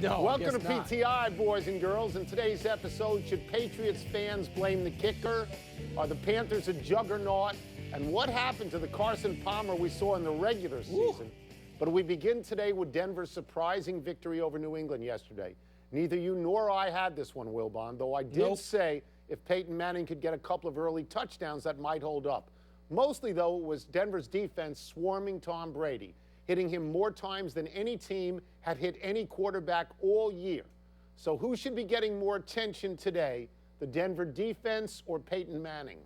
No, Welcome to PTI, boys and girls. In today's episode, should Patriots fans blame the kicker? Are the Panthers a juggernaut? And what happened to the Carson Palmer we saw in the regular season? But we begin today with Denver's surprising victory over New England yesterday. Neither you nor I had this one, Wilbon, though I did say if Peyton Manning could get a couple of early touchdowns, that might hold up. Mostly, though, it was Denver's defense swarming Tom Brady, hitting him more times than any team had hit any quarterback all year. So who should be getting more attention today, the Denver defense or Peyton Manning?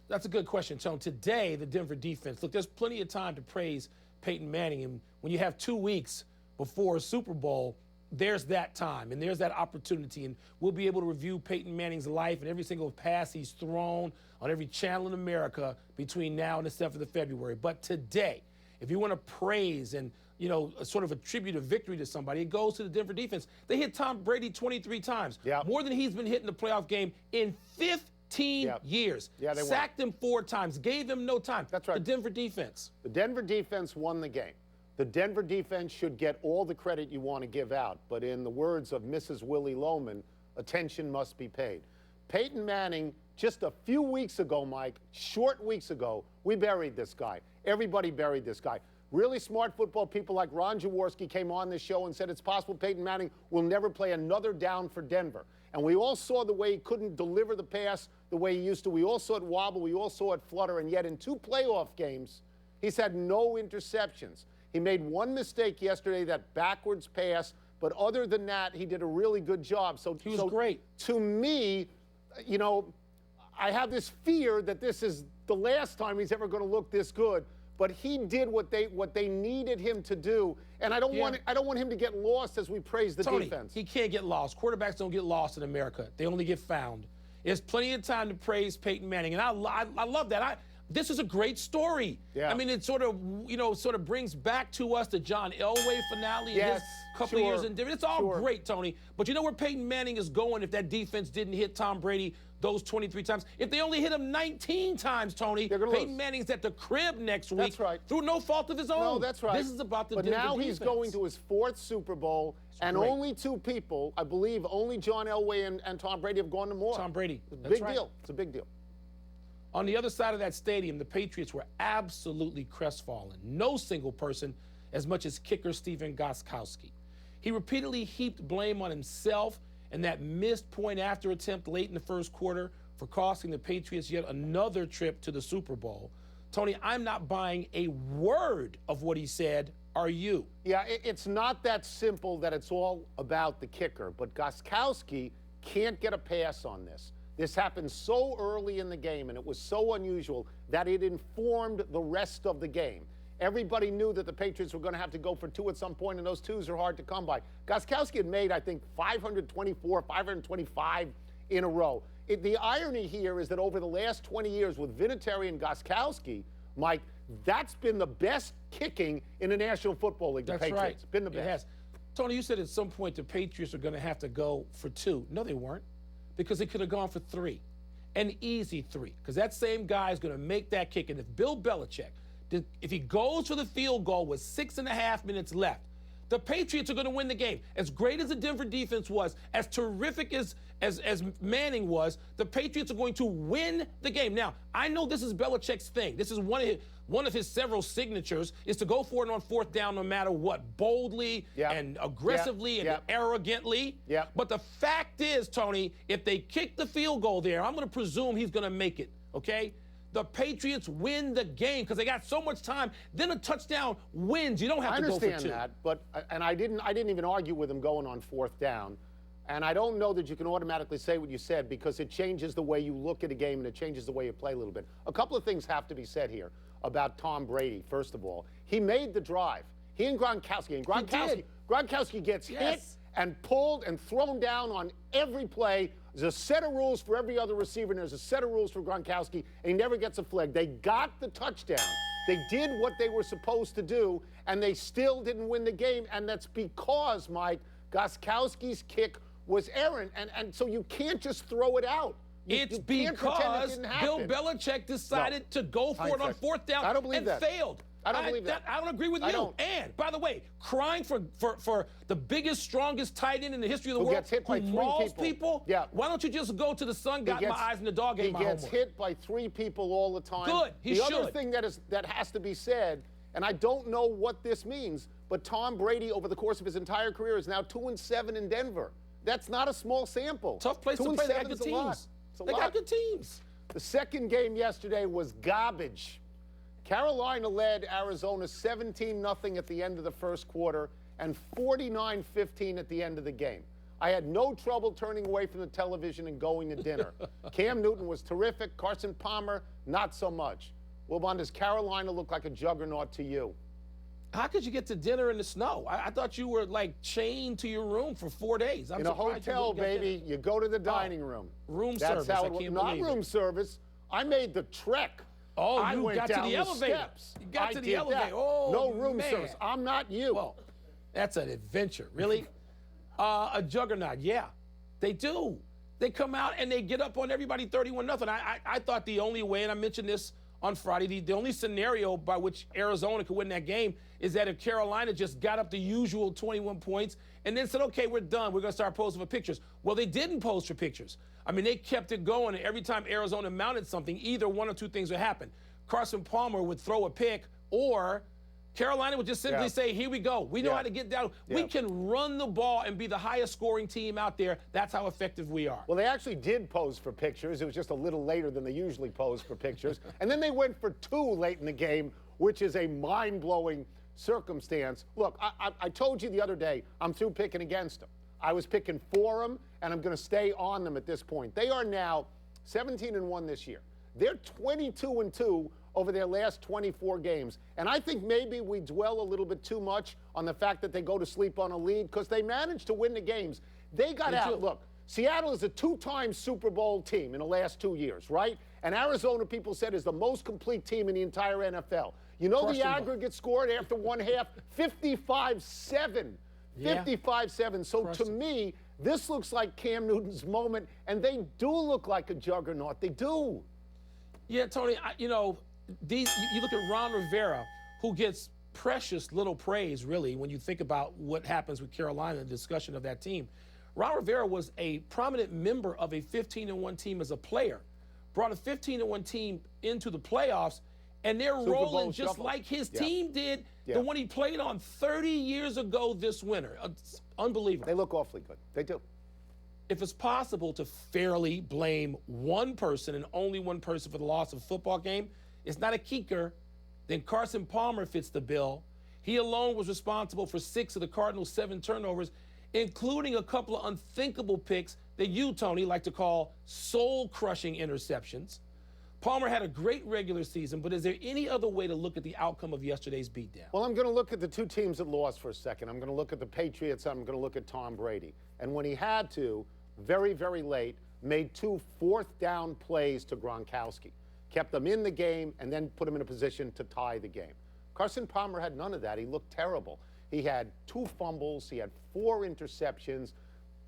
That's a good question, Tone. Today, the Denver defense. Look, there's plenty of time to praise Peyton Manning. And when you have 2 weeks before a Super Bowl, there's that time and there's that opportunity. And we'll be able to review Peyton Manning's life and every single pass he's thrown on every channel in America between now and the 7th of February. But today, if you want to praise and, sort of attribute a victory to somebody, it goes to the Denver defense. They hit Tom Brady 23 times, more than he's been hit in the playoff game in 15 years. Yeah, they sacked him 4 times, gave him no time. That's right. The Denver defense. The Denver defense won the game. The Denver defense should get all the credit you want to give out, but in the words of Mrs. Willie Loman, attention must be paid. Peyton Manning, just a few weeks ago, Mike, short weeks ago, we buried this guy. Everybody buried this guy. Really smart football people like Ron Jaworski came on this show and said it's possible Peyton Manning will never play another down for Denver. And we all saw the way he couldn't deliver the pass the way he used to. We all saw it wobble. We all saw it flutter. And yet in 2 playoff games, he's had no interceptions. He made one mistake yesterday, that backwards pass. But other than that, he did a really good job. So he was great. To me, I have this fear that this is the last time he's ever going to look this good. But he did what they needed him to do, and I don't want him to get lost as we praise the defense. He can't get lost. Quarterbacks don't get lost in America; they only get found. There's plenty of time to praise Peyton Manning, and I love that. This is a great story. Yeah. I mean, it sort of brings back to us the John Elway finale and his couple of years in Denver. It's all great, Tony. But you know where Peyton Manning is going if that defense didn't hit Tom Brady those 23 times? If they only hit him 19 times, Tony, Peyton Manning's at the crib next week. That's right. Through no fault of his own. No, that's right. This is about the But Denver now defense. he's going to his 4th Super Bowl, and only 2 people, I believe, only John Elway and Tom Brady have gone to more. Tom Brady. It's a big deal. It's a big deal. On the other side of that stadium, the Patriots were absolutely crestfallen. No single person as much as kicker Stephen Gostkowski. He repeatedly heaped blame on himself and that missed point-after attempt late in the first quarter for costing the Patriots yet another trip to the Super Bowl. Tony, I'm not buying a word of what he said. Are you? Yeah, it's not that simple that it's all about the kicker, but Gostkowski can't get a pass on this. This happened so early in the game, and it was so unusual that it informed the rest of the game. Everybody knew that the Patriots were going to have to go for 2 at some point, and those 2s are hard to come by. Gostkowski had made, I think, 524, 525 in a row. The irony here is that over the last 20 years with Vinatieri and Gostkowski, Mike, that's been the best kicking in the National Football League. That's the Patriots. right. It's been the best. It has. Tony, you said at some point the Patriots are going to have to go for 2. No, they weren't, because they could have gone for 3, an easy 3, because that same guy is going to make that kick. And if Bill Belichick, if he goes for the field goal with 6.5 minutes left, the Patriots are going to win the game. As great as the Denver defense was, as terrific as Manning was, the Patriots are going to win the game. Now, I know this is Belichick's thing. This is one of his several signatures is to go for it on 4th down no matter what, boldly and aggressively and arrogantly. But the fact is, Tony, if they kick the field goal there, I'm going to presume he's going to make it, okay? The Patriots win the game because they got so much time. Then a touchdown wins. You don't have to go for 2. I understand that, but I didn't even argue with him going on 4th down. And I don't know that you can automatically say what you said because it changes the way you look at a game and it changes the way you play a little bit. A couple of things have to be said here about Tom Brady, first of all. He made the drive. He and Gronkowski. Gronkowski gets hit and pulled and thrown down on every play. There's a set of rules for every other receiver, and there's a set of rules for Gronkowski, and he never gets a flag. They got the touchdown. They did what they were supposed to do, and they still didn't win the game, and that's because, Mike, Gostkowski's kick was errant, and so you can't just throw it out. It's because Bill Belichick decided to go for it on 4th down and failed. I don't believe that. I don't agree with I you. don't. And, by the way, crying for the biggest, strongest tight end in the history of the Who world, gets hit by three mauls people. Yeah. Why don't you just go to the sun, got my eyes, and the dog ate my homework? He gets hit by 3 people all the time. Good. The other thing that has to be said, and I don't know what this means, but Tom Brady, over the course of his entire career, is now 2-7 in Denver. That's not a small sample. Tough place to play. They got good teams. They got good teams. The second game yesterday was garbage. Carolina led Arizona 17-0 at the end of the first quarter and 49-15 at the end of the game. I had no trouble turning away from the television and going to dinner. Cam Newton was terrific. Carson Palmer, not so much. Wilbon, does Carolina look like a juggernaut to you? How could you get to dinner in the snow? I thought you were like chained to your room for 4 days. In a hotel, baby, you go to the dining room. Room That's service. how it was. Not room service. I made the trek. Oh, I you went got to down the elevator. steps. You got to the did elevator. that. Oh, no room man. service. I'm not you. Well, that's an adventure, really. A juggernaut, yeah. They do. They come out and they get up on everybody 31-0. I thought the only way, and I mentioned this on Friday, the only scenario by which Arizona could win that game is that if Carolina just got up the usual 21 points and then said, okay, we're done, we're going to start posting for pictures. Well, they didn't pose for pictures. I mean, they kept it going, and every time Arizona mounted something, either one or two things would happen. Carson Palmer would throw a pick, or Carolina would just simply say, here we go. We know how to get down. We can run the ball and be the highest scoring team out there. That's how effective we are. Well, they actually did pose for pictures. It was just a little later than they usually pose for pictures. And then they went for 2 late in the game, which is a mind-blowing circumstance. Look, I told you the other day, I'm through picking against them. I was picking for them, and I'm going to stay on them at this point. They are now 17-1 this year. They're 22-2 over their last 24 games. And I think maybe we dwell a little bit too much on the fact that they go to sleep on a lead because they managed to win the games. They got out. Look, Seattle is a 2-time Super Bowl team in the last 2 years, right? And Arizona, people said, is the most complete team in the entire NFL. You know the aggregate scored after one half? 55-7. 55-7. So to me, this looks like Cam Newton's moment, and they do look like a juggernaut. They do. Yeah, Tony, you know, you look at Ron Rivera, who gets precious little praise, really, when you think about what happens with Carolina, the discussion of that team. Ron Rivera was a prominent member of a 15-1 team as a player, brought a 15-1 team into the playoffs, and they're rolling just like his team did, the one he played on 30 years ago this winter. It's unbelievable. They look awfully good. They do. If it's possible to fairly blame one person and only one person for the loss of a football game, it's not a kicker, then Carson Palmer fits the bill. He alone was responsible for 6 of the Cardinals' 7 turnovers, including a couple of unthinkable picks that you, Tony, like to call soul-crushing interceptions. Palmer had a great regular season, but is there any other way to look at the outcome of yesterday's beatdown? Well, I'm going to look at the 2 teams that lost for a second. I'm going to look at the Patriots. I'm going to look at Tom Brady. And when he had to, very, very late, made 2 fourth-down plays to Gronkowski. Kept them in the game and then put him in a position to tie the game. Carson Palmer had none of that. He looked terrible. He had 2 fumbles. He had 4 interceptions.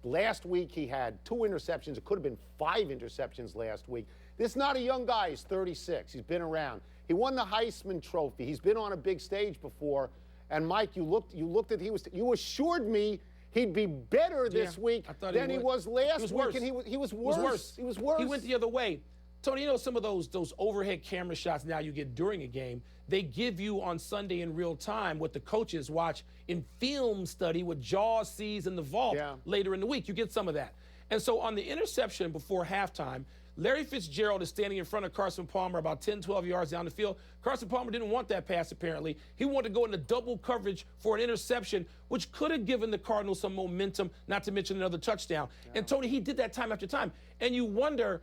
Last week, he had 2 interceptions. It could have been 5 interceptions last week. This is not a young guy. He's 36. He's been around. He won the Heisman Trophy. He's been on a big stage before. And, Mike, you looked at you assured me he'd be better this week than he was last week. And he was worse. He was worse. He went the other way. Tony, you know some of those overhead camera shots now you get during a game, they give you on Sunday in real time what the coaches watch in film study, what Jaws sees in the vault later in the week. You get some of that. And so on the interception before halftime, Larry Fitzgerald is standing in front of Carson Palmer about 10, 12 yards down the field. Carson Palmer didn't want that pass, apparently. He wanted to go into double coverage for an interception, which could have given the Cardinals some momentum, not to mention another touchdown. And, Tony, he did that time after time. And you wonder,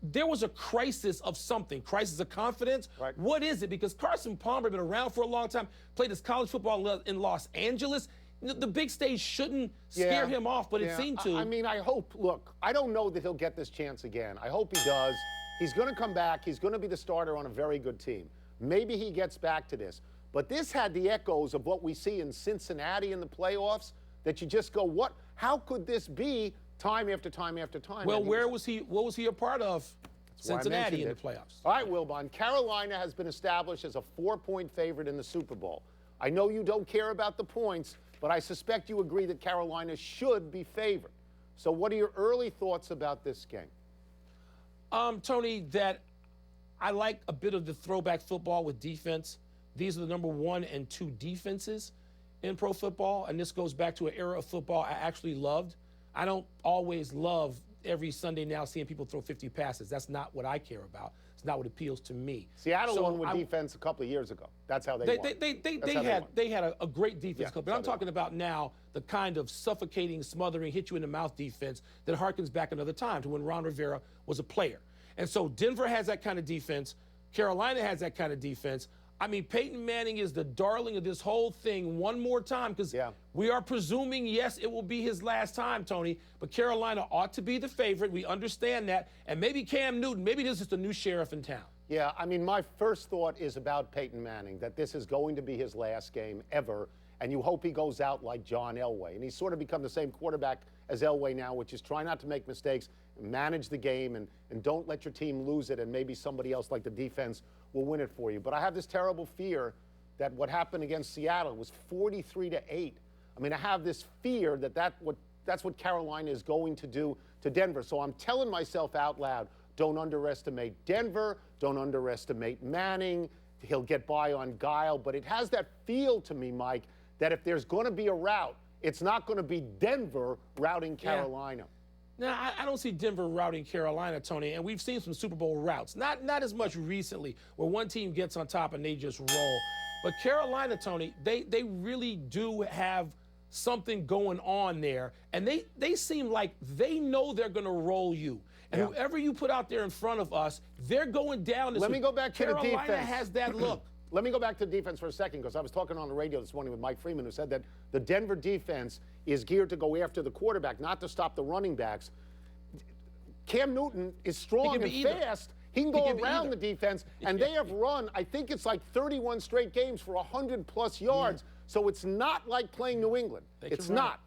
there was a crisis of something, crisis of confidence. Right. What is it? Because Carson Palmer has been around for a long time, played his college football in Los Angeles. The big stage shouldn't scare him off, but it seemed to. I mean, I hope, look, I don't know that he'll get this chance again. I hope he does. He's going to come back. He's going to be the starter on a very good team. Maybe he gets back to this. But this had the echoes of what we see in Cincinnati in the playoffs, that you just go, what? How could this be time after time after time? Well, what was he a part of? why I Cincinnati in the mentioned it. playoffs. All right, Wilbon. Carolina has been established as a 4-point favorite in the Super Bowl. I know you don't care about the points, but I suspect you agree that Carolina should be favored. So what are your early thoughts about this game? Tony, that I like a bit of the throwback football with defense. These are the number 1 and 2 defenses in pro football, and this goes back to an era of football I actually loved. I don't always love every Sunday now seeing people throw 50 passes. That's not what I care about. It's not what appeals to me. Seattle won with defense a couple of years ago. That's how they won. They had a great defense, Yeah, but I'm talking about now the kind of suffocating, smothering, hit you in the mouth defense that harkens back another time to when Ron Rivera was a player. And so Denver has that kind of defense. Carolina has that kind of defense. I mean, Peyton Manning is the darling of this whole thing one more time because we are presuming, yes, it will be his last time, Tony, but Carolina ought to be the favorite. We understand that. And maybe Cam Newton, maybe this is the new sheriff in town. Yeah, I mean, my first thought is about Peyton Manning, that this is going to be his last game ever, and you hope he goes out like John Elway. And he's sort of become the same quarterback as Elway now, which is try not to make mistakes, manage the game, and don't let your team lose it, and maybe somebody else like the defense will win it for you. But I have this terrible fear that what happened against Seattle was 43-8. I mean, I have this fear that that's what Carolina is going to do to Denver. So I'm telling myself out loud, don't underestimate Denver, don't underestimate Manning. He'll get by on guile. But it has that feel to me, Mike, that if there's going to be a rout, it's not going to be Denver routing Carolina. Now, I don't see Denver routing Carolina, Tony, and we've seen some Super Bowl routes. Not as much recently, where one team gets on top and they just roll. But Carolina, Tony, they really do have something going on there, and they seem like they know they're going to roll you. And whoever you put out there in front of us, they're going down. Let me go back to the defense. Carolina has that look. Let me go back to the defense for a second, because I was talking on the radio this morning with Mike Freeman, who said that the Denver defense is geared to go after the quarterback, not to stop the running backs. Cam Newton is strong and fast. He can go around the defense, and they have run, I think it's like 31 straight games for 100-plus yards. So it's not like playing New England. It's not.